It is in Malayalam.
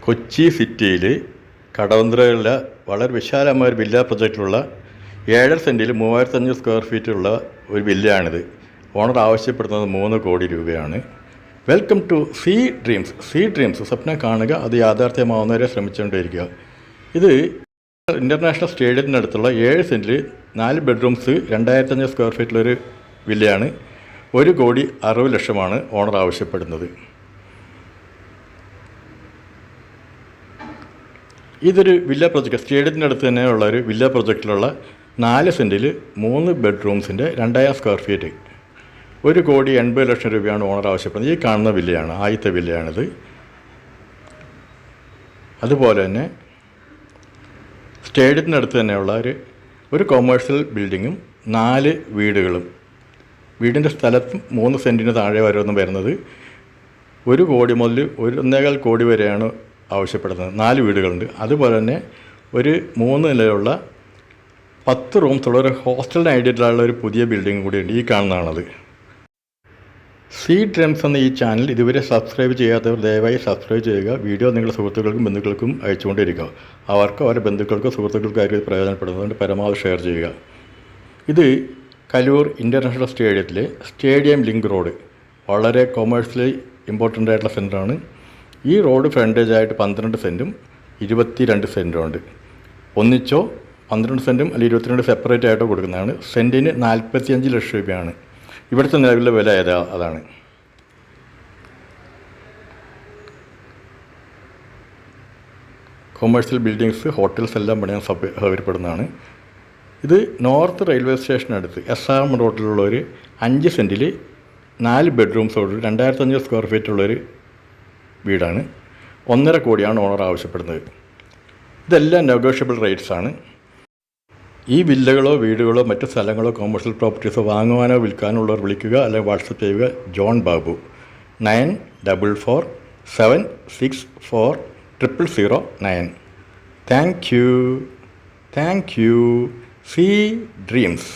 കൊച്ചി സിറ്റിയിൽ കടവന്ത്രയിലുള്ള വളരെ വിശാലമായ ഒരു വില്ല പ്രൊജക്റ്റിലുള്ള 7.5 സെൻറ്റിൽ 3500 സ്ക്വയർ ഫീറ്റുള്ള ഒരു വില്ലയാണിത്. ഓണർ ആവശ്യപ്പെടുന്നത് 3 കോടി രൂപയാണ്. Welcome to Sea Dreams. സ്വപ്നം കാണുക, അത് യാഥാർത്ഥ്യമാവുന്നവരെ ശ്രമിച്ചുകൊണ്ടിരിക്കുക. ഇത് ഇൻ്റർനാഷണൽ സ്റ്റേഡിയത്തിനടുത്തുള്ള 7 സെൻറ്റിൽ 4 ബെഡ്റൂംസ് 2500 സ്ക്വയർ ഫീറ്റിലൊരു വില്ലയാണ്. 1 കോടി 60 ലക്ഷമാണ് ഓണർ ആവശ്യപ്പെടുന്നത്. ഇതൊരു വില്ല പ്രൊജക്റ്റ്, സ്റ്റേഡിയത്തിൻ്റെ അടുത്ത് തന്നെയുള്ള ഒരു വില്ല പ്രൊജക്റ്റിലുള്ള 4 സെൻറ്റിൽ 3 ബെഡ്റൂംസിൻ്റെ 2000 സ്ക്വയർ ഫീറ്റ് 1 കോടി 80 ലക്ഷം രൂപയാണ് ഓണർ ആവശ്യപ്പെടുന്നത്. ഈ കാണുന്ന വില്ലയാണ്, ആദ്യത്തെ വില്ലയാണിത്. അതുപോലെ തന്നെ സ്റ്റേഡിയത്തിനടുത്ത് തന്നെയുള്ള ഒരു കൊമേഴ്ഷ്യൽ ബിൽഡിങ്ങും 4 വീടുകളും. വീടിൻ്റെ സ്ഥലത്തും 3 സെൻറ്റിന് താഴെ വരെയൊന്നും വരുന്നത് 1 കോടി മുതൽ 1.25 കോടി വരെയാണ് ആവശ്യപ്പെടുന്നത്. 4 വീടുകളുണ്ട്. അതുപോലെ തന്നെ ഒരു 3 നിലയുള്ള 10 റൂംസുള്ള ഒരു ഹോസ്റ്റലിന് ഐഡിയയിലുള്ള ഒരു പുതിയ ബിൽഡിംഗ് കൂടിയുണ്ട്. ഈ കാണുന്നതാണത്. സീ ഡ്രീംസ് എന്ന ഈ ചാനൽ ഇതുവരെ സബ്സ്ക്രൈബ് ചെയ്യാത്തവർ ദയവായി സബ്സ്ക്രൈബ് ചെയ്യുക. വീഡിയോ നിങ്ങളുടെ സുഹൃത്തുക്കൾക്കും ബന്ധുക്കൾക്കും അയച്ചുകൊണ്ടിരിക്കുക. അവർക്ക് അവരുടെ ബന്ധുക്കൾക്കോ സുഹൃത്തുക്കൾക്കോ ആയിരിക്കും പ്രയോജനപ്പെടുന്നതുകൊണ്ട് പരമാവധി ഷെയർ ചെയ്യുക. ഇത് കലൂർ ഇൻ്റർനാഷണൽ സ്റ്റേഡിയത്തിലെ സ്റ്റേഡിയം ലിങ്ക് റോഡ്, വളരെ കൊമേഴ്ഷ്യലി ഇമ്പോർട്ടൻ്റ് ആയിട്ടുള്ള സെൻറ്ററാണ്. ഈ റോഡ് ഫ്രണ്ടേജ് ആയിട്ട് 12 സെൻറ്റും 22 സെൻറ്റും ഉണ്ട്. ഒന്നിച്ചോ 12 സെൻറ്റും അല്ലെങ്കിൽ 22 സെപ്പറേറ്റ് ആയിട്ടോ കൊടുക്കുന്നതാണ്. സെൻറ്റിന് 45 ലക്ഷം രൂപയാണ് ഇവിടുത്തെ നിലവിലെ വില. അതാണ്. കൊമേഴ്ഷ്യൽ ബിൽഡിങ്സ്, ഹോട്ടൽസ് എല്ലാം പണിയാൻ സൗകര്യപ്പെടുന്നതാണ്. ഇത് നോർത്ത് റെയിൽവേ സ്റ്റേഷനടുത്ത് SRM റോഡിലുള്ള ഒരു 5 സെൻറ്റിൽ 4 ബെഡ്റൂംസോട് 2500 സ്ക്വയർ ഫീറ്റുള്ളൊരു വീടാണ്. 1.5 കോടിയാണ് ഓണർ ആവശ്യപ്പെടുന്നത്. ഇതെല്ലാം നെഗോഷ്യബിൾ റേറ്റ്സാണ്. ഈ വില്ലകളോ വീടുകളോ മറ്റ് സ്ഥലങ്ങളോ കൊമേഴ്ഷ്യൽ പ്രോപ്പർട്ടീസോ വാങ്ങുവാനോ വിൽക്കാനോ ഉള്ളവർ വിളിക്കുക, അല്ലെങ്കിൽ വാട്സപ്പ് ചെയ്യുക. John Babu 9447640009. Thank you. Sea dreams.